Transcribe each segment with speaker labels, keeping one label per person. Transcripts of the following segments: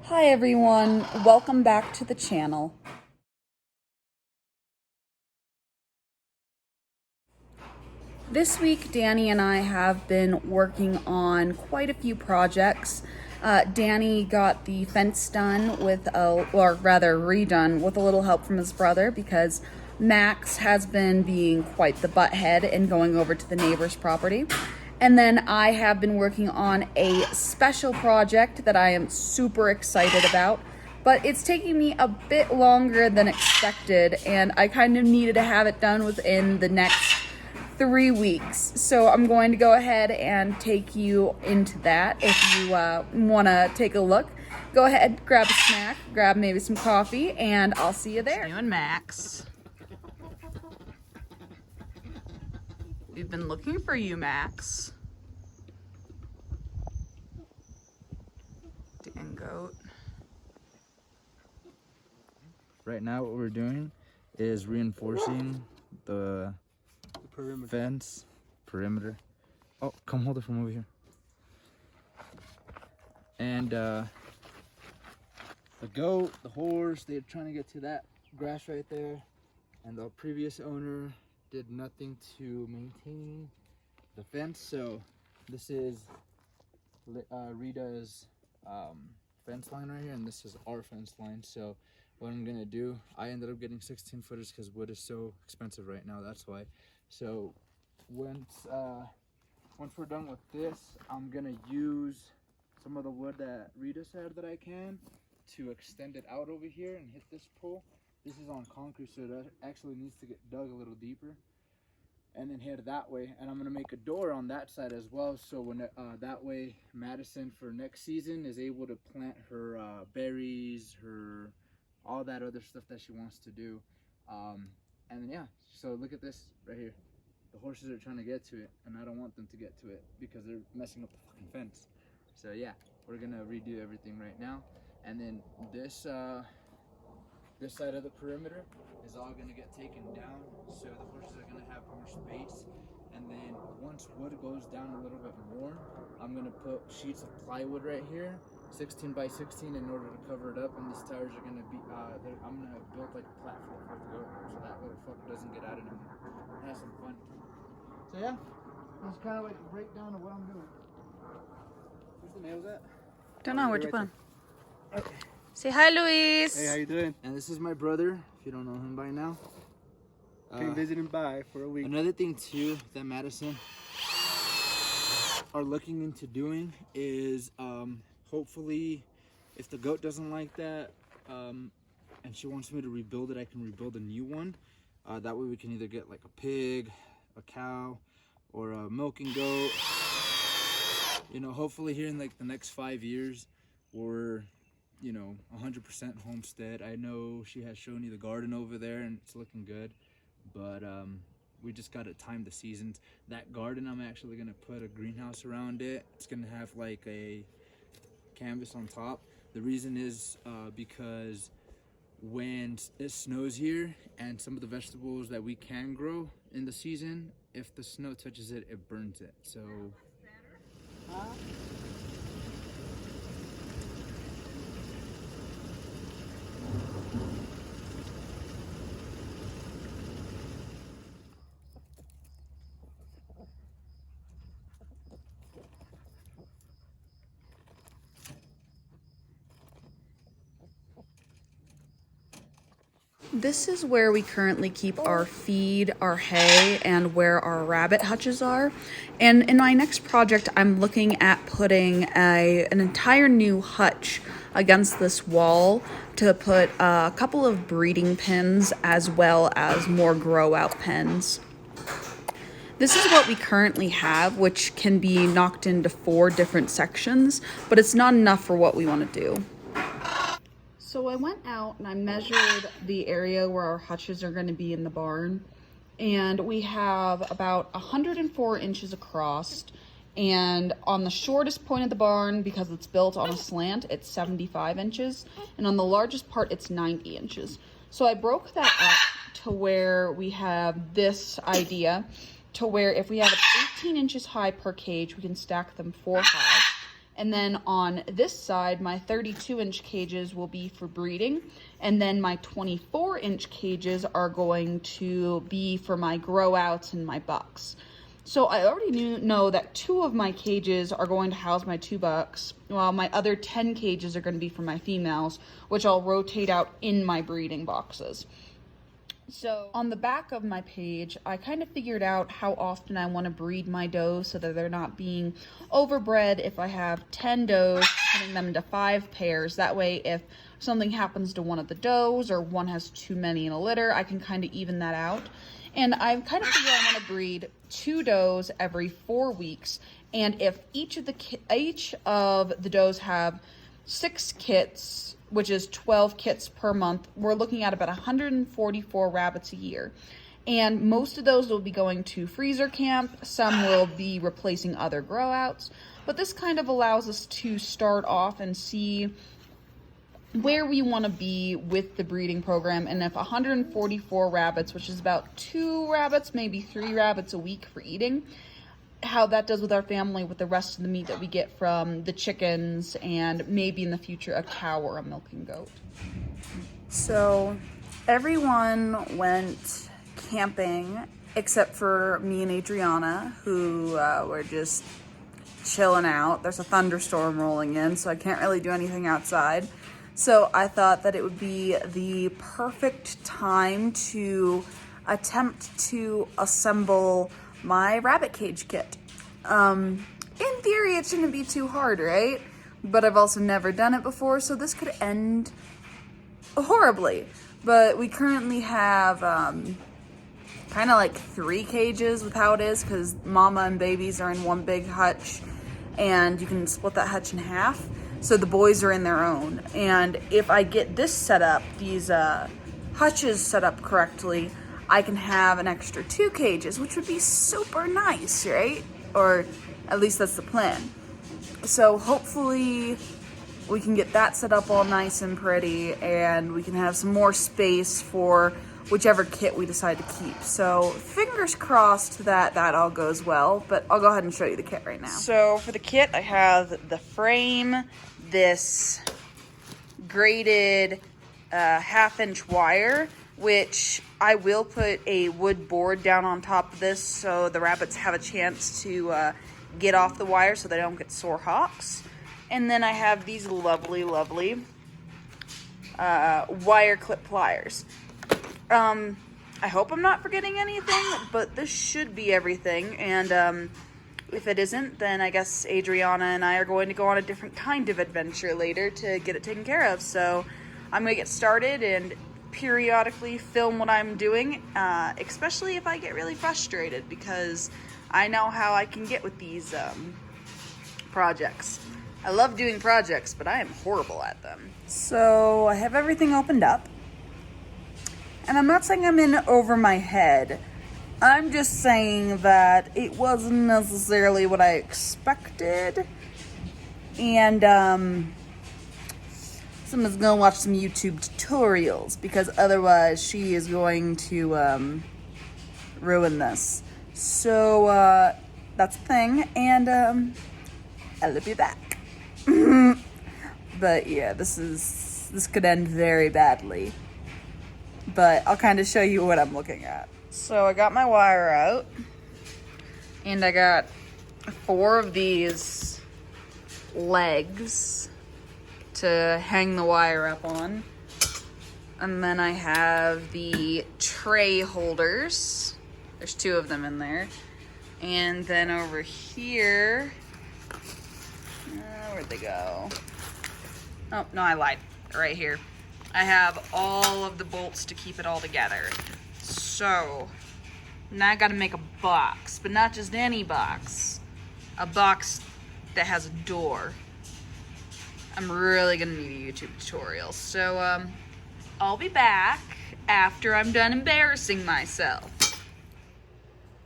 Speaker 1: Hi everyone, welcome back to the channel. This week, Danny and I have been working on quite a few projects. Danny got the fence done redone with a little help from his brother because Max has been being quite the butthead and going over to the neighbor's property. And then I have been working on a special project that I am super excited about, but it's taking me a bit longer than expected, and I kind of needed to have it done within the next 3 weeks. So I'm going to go ahead and take you into that. If you want to take a look, go ahead, grab a snack, grab maybe some coffee, and I'll see you there. You and Max. We've been looking for you, Max. Dan goat.
Speaker 2: Right now what we're doing is reinforcing the perimeter. Oh, come hold it from over here. And the goat, the horse, they're trying to get to that grass right there. And the previous owner did nothing to maintain the fence. So this is Rita's fence line right here, and this is our fence line. So what I'm gonna do, I ended up getting 16 footers because wood is so expensive right now, that's why. So once we're done with this, I'm gonna use some of the wood that Rita said that I can to extend it out over here and hit this pole. This is on concrete, so that actually needs to get dug a little deeper, and then hit that way. And I'm gonna make a door on that side as well, so when that way Madison for next season is able to plant her berries, her all that other stuff that she wants to do. And then yeah, so look at this right here. The horses are trying to get to it, and I don't want them to get to it because they're messing up the fucking fence. So yeah, we're gonna redo everything right now, and then this this side of the perimeter is all gonna get taken down, so the horses are gonna have more space. And then once wood goes down a little bit more, I'm gonna put sheets of plywood right here, 16 by 16, in order to cover it up. And these tires are gonna be I'm gonna have built like a platform for it to go, so that little fucker doesn't get out anymore. Have some fun. So yeah, that's kind of like a breakdown of what I'm doing. Where's the nails at?
Speaker 1: Don't know, where'd you put them? Okay. Say hi, Luis.
Speaker 3: Hey, how you doing?
Speaker 2: And this is my brother, if you don't know him by now.
Speaker 3: Came visiting by for a week.
Speaker 2: Another thing too that Madison are looking into doing is hopefully, if the goat doesn't like that and she wants me to rebuild it, I can rebuild a new one. That way we can either get like a pig, a cow, or a milking goat. You know, hopefully here in like the next 5 years, we're 100% homestead. I know she has shown you the garden over there and it's looking good, but we just got to time the seasons. That garden, I'm actually gonna put a greenhouse around it. It's gonna have like a canvas on top. The reason is because when it snows here, and some of the vegetables that we can grow in the season, if the snow touches it, it burns it. So
Speaker 1: This is where we currently keep our feed, our hay, and where our rabbit hutches are. And in my next project, I'm looking at putting an entire new hutch against this wall to put a couple of breeding pens as well as more grow out pens. This is what we currently have, which can be knocked into 4 different sections, but it's not enough for what we want to do. So I went out and I measured the area where our hutches are going to be in the barn, and we have about 104 inches across, and on the shortest point of the barn, because it's built on a slant, it's 75 inches, and on the largest part it's 90 inches. So I broke that up to where we have this idea, to where if we have it 18 inches high per cage, we can stack them 4 high. And then on this side, my 32-inch cages will be for breeding. And then my 24-inch cages are going to be for my grow outs and my bucks. So I already know that 2 of my cages are going to house my 2 bucks, while my other 10 cages are going to be for my females, which I'll rotate out in my breeding boxes. So on the back of my page, I kind of figured out how often I want to breed my does so that they're not being overbred. If I have 10 does, putting them into 5 pairs. That way, if something happens to one of the does or one has too many in a litter, I can kind of even that out. And I've kind of figured I want to breed 2 does every 4 weeks. And if each of the does have 6 kits, which is 12 kits per month, we're looking at about 144 rabbits a year. And most of those will be going to freezer camp. Some will be replacing other grow outs. But this kind of allows us to start off and see where we want to be with the breeding program. And if 144 rabbits, which is about 2 rabbits, maybe 3 rabbits a week for eating, how that does with our family with the rest of the meat that we get from the chickens and maybe in the future a cow or a milking goat. So everyone went camping except for me and Adriana, who were just chilling out. There's a thunderstorm rolling in, so I can't really do anything outside. So I thought that it would be the perfect time to attempt to assemble my rabbit cage kit. In theory, it shouldn't be too hard, right? But I've also never done it before, so this could end horribly. But we currently have kind of like 3 cages with how it is, because mama and babies are in one big hutch, and you can split that hutch in half. So the boys are in their own. And if I get this set up, these hutches set up correctly, I can have an extra 2 cages, which would be super nice, right? Or at least that's the plan. So hopefully we can get that set up all nice and pretty, and we can have some more space for whichever kit we decide to keep. So fingers crossed that that all goes well, but I'll go ahead and show you the kit right now. So for the kit, I have the frame, this graded 1/2-inch wire, which I will put a wood board down on top of this so the rabbits have a chance to get off the wire so they don't get sore hocks. And then I have these lovely wire clip pliers. I hope I'm not forgetting anything, but this should be everything. And if it isn't, then I guess Adriana and I are going to go on a different kind of adventure later to get it taken care of. So I'm going to get started and periodically film what I'm doing, especially if I get really frustrated, because I know how I can get with these projects. I love doing projects, but I am horrible at them. So I have everything opened up, and I'm not saying I'm in over my head. I'm just saying that it wasn't necessarily what I expected, and someone's gonna watch some YouTube tutorials, because otherwise she is going to ruin this. So that's the thing, and I'll be back. But yeah, this could end very badly, but I'll kind of show you what I'm looking at. So I got my wire out, and I got 4 of these legs to hang the wire up on. And then I have the tray holders. There's 2 of them in there. And then over here, where'd they go? Oh, no, I lied. Right here. I have all of the bolts to keep it all together. So, now I gotta make a box, but not just any box. A box that has a door. I'm really gonna need a YouTube tutorial. So, I'll be back after I'm done embarrassing myself.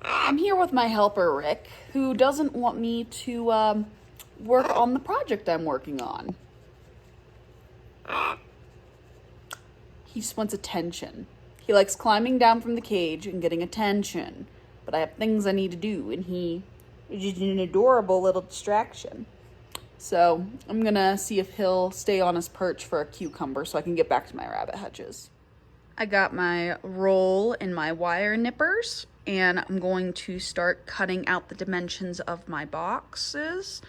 Speaker 1: I'm here with my helper, Rick, who doesn't want me to, work on the project I'm working on. He just wants attention. He likes climbing down from the cage and getting attention. But I have things I need to do, and he is just an adorable little distraction. So I'm gonna see if he'll stay on his perch for a cucumber so I can get back to my rabbit hutches. I got my roll and my wire nippers, and I'm going to start cutting out the dimensions of my boxes.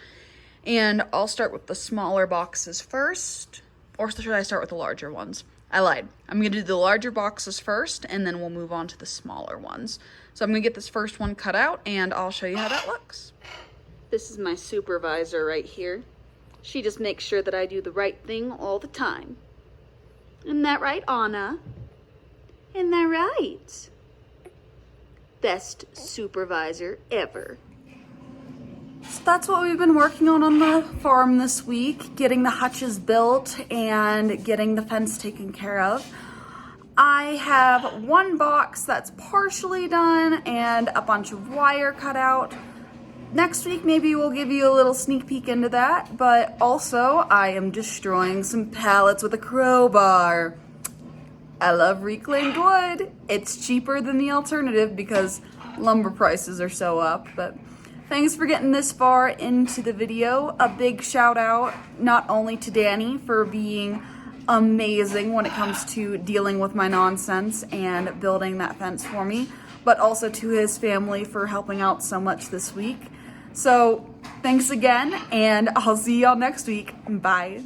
Speaker 1: And I'll start with the smaller boxes first, or should I start with the larger ones? I lied. I'm gonna do the larger boxes first, and then we'll move on to the smaller ones. So I'm gonna get this first one cut out, and I'll show you how that looks. This is my supervisor right here. She just makes sure that I do the right thing all the time. Isn't that right, Anna? Isn't that right? Best supervisor ever. So that's what we've been working on the farm this week, getting the hutches built and getting the fence taken care of. I have one box that's partially done and a bunch of wire cut out. Next week, maybe we'll give you a little sneak peek into that, but also I am destroying some pallets with a crowbar. I love reclaimed wood. It's cheaper than the alternative because lumber prices are so up, but thanks for getting this far into the video. A big shout out not only to Danny for being amazing when it comes to dealing with my nonsense and building that fence for me, but also to his family for helping out so much this week. So thanks again, and I'll see y'all next week. Bye.